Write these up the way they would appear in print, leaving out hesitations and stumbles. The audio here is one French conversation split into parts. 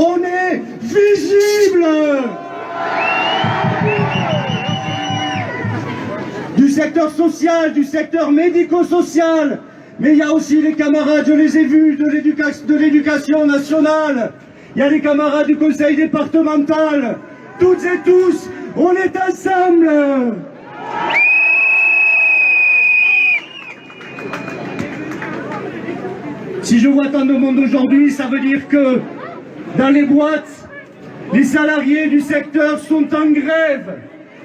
On est visible. Du secteur social, du secteur médico-social. Mais il y a aussi les camarades, je les ai vus, de l'éducation nationale. Il y a les camarades du conseil départemental. Toutes et tous, on est ensemble. Si je vois tant de monde aujourd'hui, ça veut dire que dans les boîtes, les salariés du secteur sont en grève.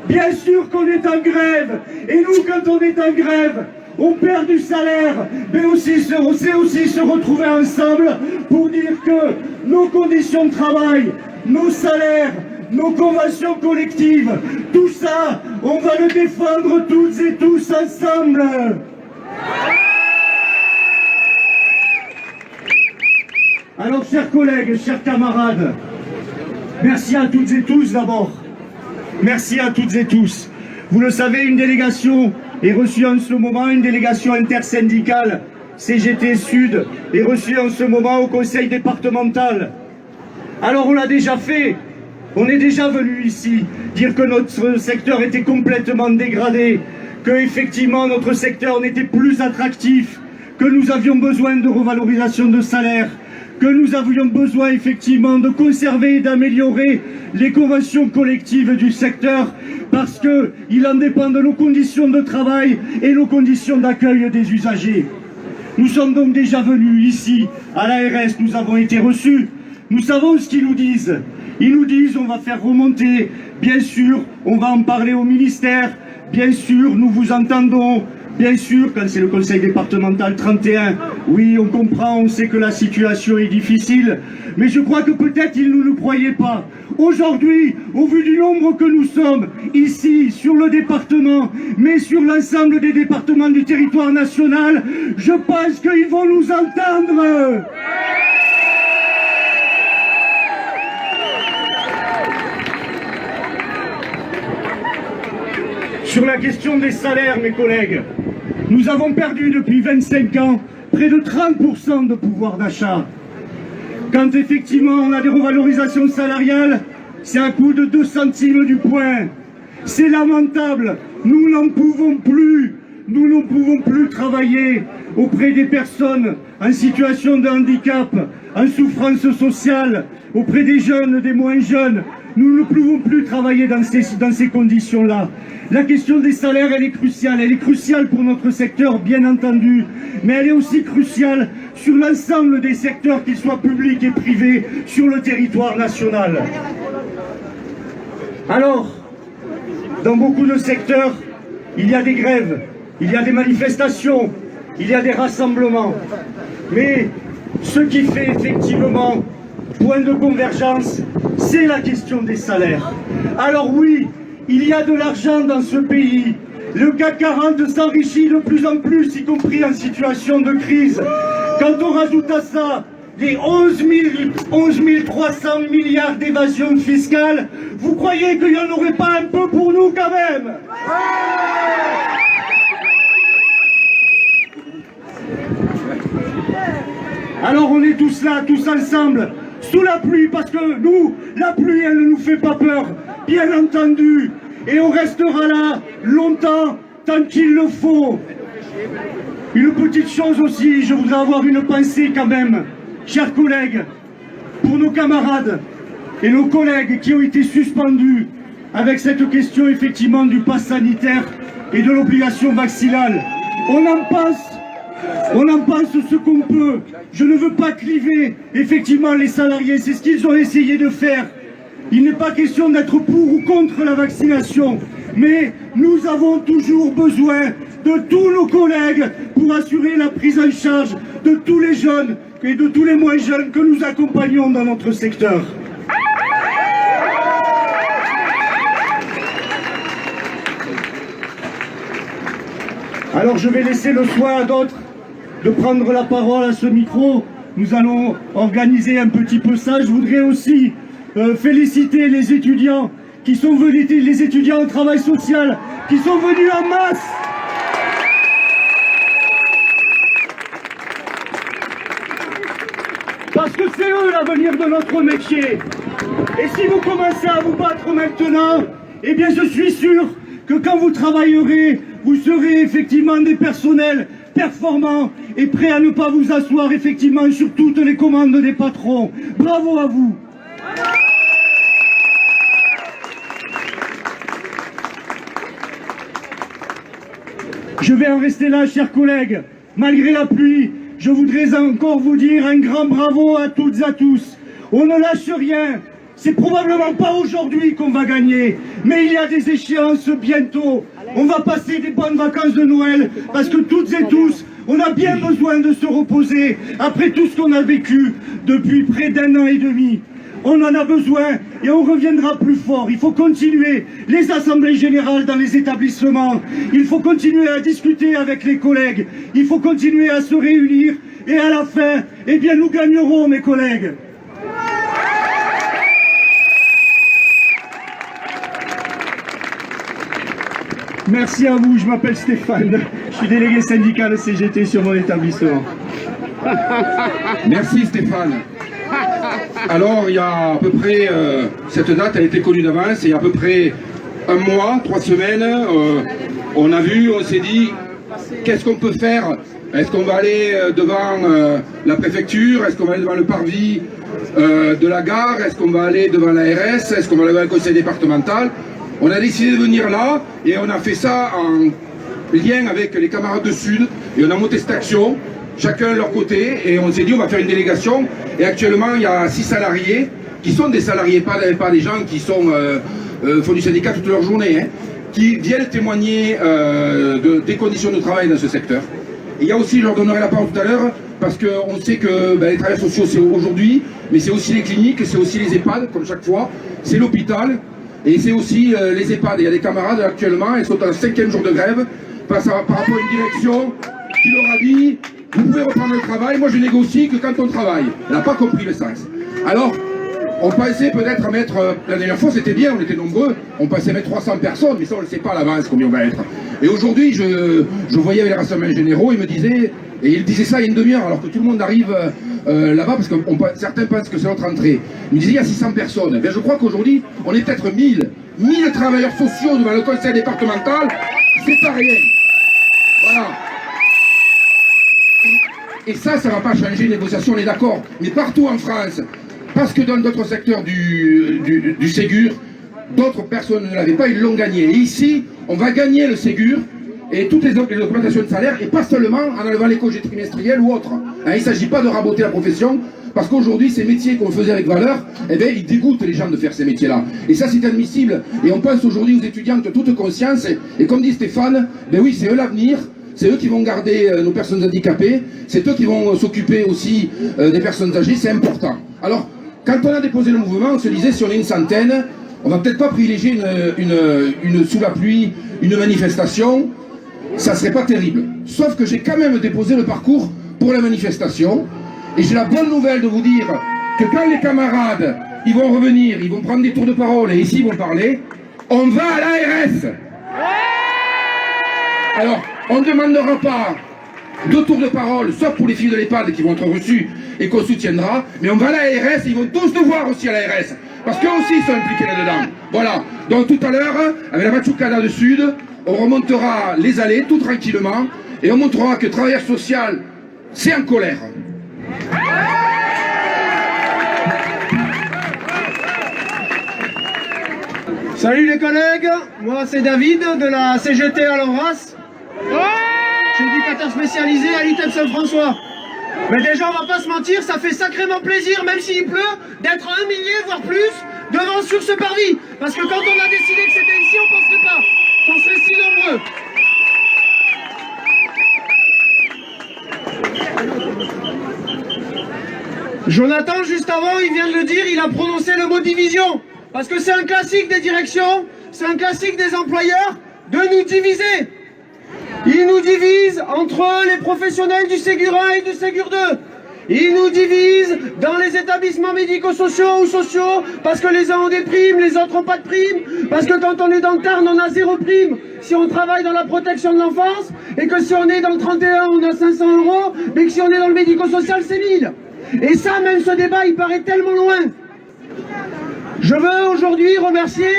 Bien sûr qu'on est en grève. Et nous, quand on est en grève, on perd du salaire, mais aussi on sait aussi se retrouver ensemble pour dire que nos conditions de travail, nos salaires, nos conventions collectives, tout ça, on va le défendre toutes et tous ensemble. Alors, chers collègues, chers camarades, merci à toutes et tous d'abord. Merci à toutes et tous. Vous le savez, une délégation est reçue en ce moment, une délégation intersyndicale CGT Sud est reçue en ce moment au conseil départemental. Alors on l'a déjà fait, on est déjà venu ici dire que notre secteur était complètement dégradé, que effectivement notre secteur n'était plus attractif, que nous avions besoin de revalorisation de salaire, que nous avions besoin effectivement de conserver et d'améliorer les conventions collectives du secteur parce qu'il en dépend de nos conditions de travail et nos conditions d'accueil des usagers. Nous sommes donc déjà venus ici à l'ARS, nous avons été reçus, nous savons ce qu'ils nous disent. Ils nous disent on va faire remonter, bien sûr, on va en parler au ministère, bien sûr, nous vous entendons. Bien sûr, quand c'est le conseil départemental 31, oui, on comprend, on sait que la situation est difficile, mais je crois que peut-être ils ne nous croyaient pas. Aujourd'hui, au vu du nombre que nous sommes, ici, sur le département, mais sur l'ensemble des départements du territoire national, je pense qu'ils vont nous entendre. Sur la question des salaires, mes collègues, nous avons perdu depuis 25 ans près de 30% de pouvoir d'achat. Quand effectivement on a des revalorisations salariales, c'est à coût de 2 centimes du point. C'est lamentable, nous n'en pouvons plus. Nous ne pouvons plus travailler auprès des personnes en situation de handicap, en souffrance sociale, auprès des jeunes, des moins jeunes. Nous ne pouvons plus travailler dans ces conditions-là. La question des salaires, elle est cruciale. Elle est cruciale pour notre secteur, bien entendu, mais elle est aussi cruciale sur l'ensemble des secteurs, qu'ils soient publics et privés, sur le territoire national. Alors, dans beaucoup de secteurs, il y a des grèves, il y a des manifestations, il y a des rassemblements. Mais ce qui fait effectivement point de convergence, c'est la question des salaires. Alors oui, il y a de l'argent dans ce pays. Le CAC 40 s'enrichit de plus en plus, y compris en situation de crise. Quand on rajoute à ça les 11 300 milliards d'évasion fiscale, vous croyez qu'il n'y en aurait pas un peu pour nous quand même? Alors on est tous là, tous ensemble, sous la pluie, parce que nous, la pluie, elle ne nous fait pas peur, bien entendu. Et on restera là longtemps, tant qu'il le faut. Une petite chose aussi, je voudrais avoir une pensée quand même, chers collègues, pour nos camarades et nos collègues qui ont été suspendus avec cette question effectivement du pass sanitaire et de l'obligation vaccinale. On en pense ce qu'on peut. Je ne veux pas cliver effectivement les salariés, c'est ce qu'ils ont essayé de faire. Il n'est pas question d'être pour ou contre la vaccination, mais nous avons toujours besoin de tous nos collègues pour assurer la prise en charge de tous les jeunes et de tous les moins jeunes que nous accompagnons dans notre secteur. Alors je vais laisser le soin à d'autres de prendre la parole à ce micro. Nous allons organiser un petit peu ça. Je voudrais aussi féliciter les étudiants qui sont venus, les étudiants en travail social, qui sont venus en masse. Parce que c'est eux l'avenir de notre métier. Et si vous commencez à vous battre maintenant, eh bien je suis sûr que quand vous travaillerez, vous serez effectivement des personnels performants et prêts à ne pas vous asseoir effectivement sur toutes les commandes des patrons. Bravo à vous. Je vais en rester là, chers collègues. Malgré la pluie, je voudrais encore vous dire un grand bravo à toutes et à tous. On ne lâche rien. C'est probablement pas aujourd'hui qu'on va gagner, mais il y a des échéances bientôt. On va passer des bonnes vacances de Noël, parce que toutes et tous, on a bien besoin de se reposer après tout ce qu'on a vécu depuis près d'1 an et demi. On en a besoin et on reviendra plus fort. Il faut continuer les assemblées générales dans les établissements. Il faut continuer à discuter avec les collègues. Il faut continuer à se réunir. Et à la fin, eh bien, nous gagnerons, mes collègues. Merci à vous, je m'appelle Stéphane. Je suis délégué syndical CGT sur mon établissement. Merci Stéphane. Alors, il y a à peu près, cette date a été connue d'avance, et il y a à peu près 1 mois, 3 semaines, on a vu, on s'est dit, qu'est-ce qu'on peut faire? Est-ce qu'on va aller devant la préfecture? Est-ce qu'on va aller devant le parvis de la gare? Est-ce qu'on va aller devant l'ARS? Est-ce qu'on va aller devant le conseil départemental? On a décidé de venir là, et on a fait ça en lien avec les camarades de Sud, et on a monté cette action, chacun de leur côté, et on s'est dit on va faire une délégation. Et actuellement il y a 6 salariés qui sont des salariés, pas des gens qui sont font du syndicat toute leur journée, hein, qui viennent témoigner des conditions de travail dans ce secteur. Et il y a aussi, je leur donnerai la parole tout à l'heure, parce qu'on sait que les travailleurs sociaux c'est aujourd'hui, mais c'est aussi les cliniques, c'est aussi les EHPAD comme chaque fois, c'est l'hôpital, et c'est aussi les EHPAD. Et il y a des camarades actuellement, ils sont à 5e jour de grève par rapport à une direction qui leur a dit vous pouvez reprendre le travail, moi je négocie que quand on travaille. Elle n'a pas compris le sens. Alors, on pensait peut-être mettre, la dernière fois c'était bien, on était nombreux, on pensait mettre 300 personnes, mais ça on ne le sait pas à l'avance combien on va être. Et aujourd'hui, je voyais avec les rassemblements généraux, ils me disaient, et ils disaient ça il y a une demi-heure, alors que tout le monde arrive là-bas, parce que certains pensent que c'est notre entrée. Ils me disaient il y a 600 personnes. Ben, je crois qu'aujourd'hui, on est peut-être 1000 travailleurs sociaux devant le conseil départemental, c'est pas rien. Voilà. Et ça ne va pas changer les négociations, on est d'accord. Mais partout en France, parce que dans d'autres secteurs du Ségur, d'autres personnes ne l'avaient pas, ils l'ont gagné. Et ici, on va gagner le Ségur et toutes les augmentations de salaire, et pas seulement en enlevant les congés trimestriels ou autres. Hein, il ne s'agit pas de raboter la profession, parce qu'aujourd'hui, ces métiers qu'on faisait avec valeur, eh bien, ils dégoûtent les gens de faire ces métiers-là. Et ça, c'est admissible. Et on pense aujourd'hui aux étudiants de toute conscience. Et comme dit Stéphane, ben oui, c'est eux l'avenir. C'est eux qui vont garder nos personnes handicapées, c'est eux qui vont s'occuper aussi des personnes âgées, c'est important. Alors, quand on a déposé le mouvement, on se disait, si on est une centaine, on va peut-être pas privilégier une sous la pluie, une manifestation, ça serait pas terrible. Sauf que j'ai quand même déposé le parcours pour la manifestation, et j'ai la bonne nouvelle de vous dire que quand les camarades, ils vont revenir, ils vont prendre des tours de parole, et ici ils vont parler, on va à l'ARS. Alors, on ne demandera pas 2 tours de parole, sauf pour les filles de l'EHPAD qui vont être reçues et qu'on soutiendra, mais on va à l'ARS, ils vont tous nous voir aussi à l'ARS, parce qu'eux aussi sont impliqués là-dedans. Voilà, donc tout à l'heure, avec la Machucada de Sud, on remontera les allées tout tranquillement, et on montrera que travailleur social, c'est en colère. Salut les collègues, moi c'est David de la CGT à l'Oras. Je suis éducateur spécialisé à l'ITEP Saint-François. Mais déjà, on va pas se mentir, ça fait sacrément plaisir, même s'il pleut, d'être à 1 millier, voire plus, devant sur ce parvis. Parce que quand on a décidé que c'était ici, on penserait pas qu'on serait si nombreux. Jonathan, juste avant, il vient de le dire, il a prononcé le mot division. Parce que c'est un classique des directions, c'est un classique des employeurs, de nous diviser. Ils nous divisent entre les professionnels du Ségur 1 et du Ségur 2. Ils nous divisent dans les établissements médico-sociaux ou sociaux, parce que les uns ont des primes, les autres n'ont pas de primes, parce que quand on est dans le Tarn, on a 0 prime si on travaille dans la protection de l'enfance, et que si on est dans le 31, on a 500 €, mais que si on est dans le médico-social, c'est 1000. Et ça, même ce débat, il paraît tellement loin. Je veux aujourd'hui remercier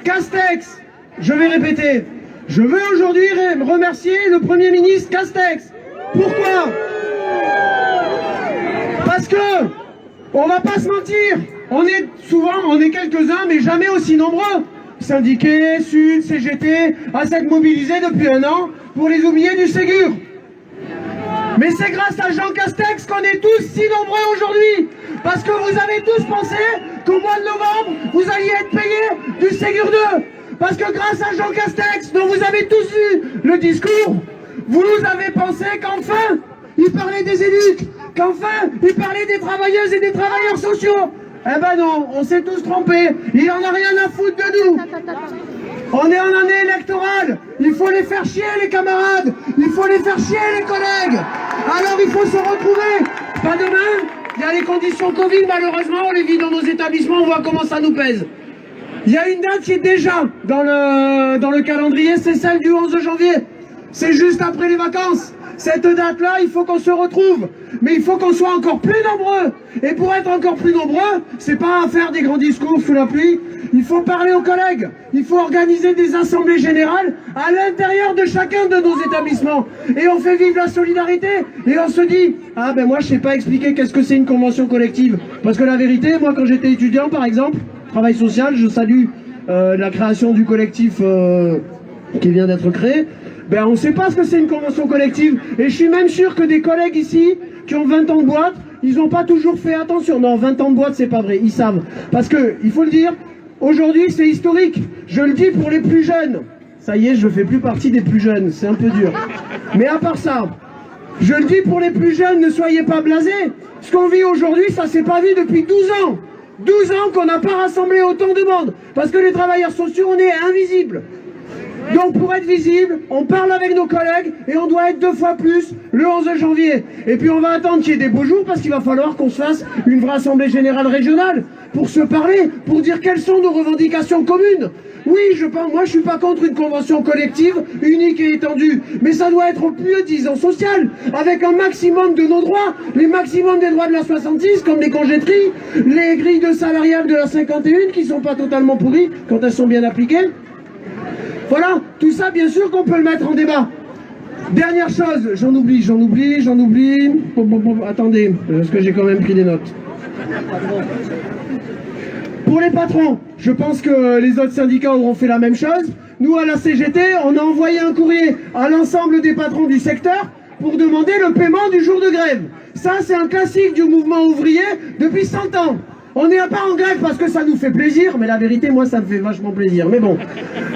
Castex. Je vais répéter. Je veux aujourd'hui remercier le Premier ministre Castex. Pourquoi? Parce que, on va pas se mentir, on est quelques-uns, mais jamais aussi nombreux. Syndiqués, Sud, CGT, à s'être mobilisés depuis 1 an pour les oubliés du Ségur. Mais c'est grâce à Jean Castex qu'on est tous si nombreux aujourd'hui. Parce que vous avez tous pensé qu'au mois de novembre, vous alliez être payés du Ségur 2. Parce que grâce à Jean Castex, dont vous avez tous vu le discours, vous avez pensé qu'enfin, il parlait des élus, qu'enfin, il parlait des travailleuses et des travailleurs sociaux. Eh ben non, on s'est tous trompés. Il en a rien à foutre de nous. On est en année électorale. Il faut les faire chier, les camarades. Il faut les faire chier, les collègues. Alors il faut se retrouver. Pas demain. Il y a les conditions Covid, malheureusement. On les vit dans nos établissements. On voit comment ça nous pèse. Il y a une date qui est déjà dans le calendrier. C'est celle du 11 janvier. C'est juste après les vacances. Cette date-là, il faut qu'on se retrouve. Mais il faut qu'on soit encore plus nombreux. Et pour être encore plus nombreux, c'est pas faire des grands discours sous la pluie. Il faut parler aux collègues. Il faut organiser des assemblées générales à l'intérieur de chacun de nos établissements. Et on fait vivre la solidarité. Et on se dit, ah ben moi je sais pas expliquer qu'est-ce que c'est une convention collective. Parce que la vérité, moi quand j'étais étudiant par exemple, travail social, je salue la création du collectif qui vient d'être créé. Ben on ne sait pas ce que c'est une convention collective. Et je suis même sûr que des collègues ici, qui ont 20 ans de boîte, ils n'ont pas toujours fait attention. Non, 20 ans de boîte, c'est pas vrai, ils savent. Parce que, il faut le dire, aujourd'hui c'est historique. Je le dis pour les plus jeunes. Ça y est, je fais plus partie des plus jeunes, c'est un peu dur. Mais à part ça, je le dis pour les plus jeunes, ne soyez pas blasés. Ce qu'on vit aujourd'hui, ça s'est pas vu depuis 12 ans. 12 ans qu'on n'a pas rassemblé autant de monde. Parce que les travailleurs sociaux, on est invisibles. Donc pour être visible, on parle avec nos collègues et on doit être 2 fois plus le 11 janvier. Et puis on va attendre qu'il y ait des beaux jours parce qu'il va falloir qu'on se fasse une vraie assemblée générale régionale pour se parler, pour dire quelles sont nos revendications communes. Oui, moi je suis pas contre une convention collective unique et étendue, mais ça doit être au mieux disant social, avec un maximum de nos droits, les maximums des droits de la 66, comme les congéteries, les grilles de salariales de la 51 qui sont pas totalement pourries quand elles sont bien appliquées. Voilà, tout ça bien sûr qu'on peut le mettre en débat. Dernière chose, j'en oublie. Attendez, parce que j'ai quand même pris des notes. Pour les patrons, je pense que les autres syndicats auront fait la même chose. Nous, à la CGT, on a envoyé un courrier à l'ensemble des patrons du secteur pour demander le paiement du jour de grève. Ça, c'est un classique du mouvement ouvrier depuis 100 ans. On n'est pas en grève parce que ça nous fait plaisir, mais la vérité, moi, ça me fait vachement plaisir. Mais bon,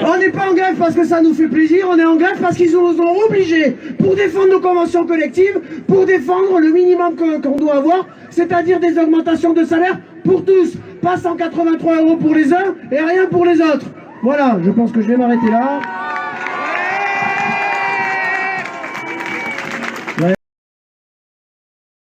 on n'est pas en grève parce que ça nous fait plaisir, on est en grève parce qu'ils nous ont obligés pour défendre nos conventions collectives, pour défendre le minimum qu'on doit avoir, c'est-à-dire des augmentations de salaire pour tous, pas 183 € pour les uns et rien pour les autres. Voilà, je pense que je vais m'arrêter là.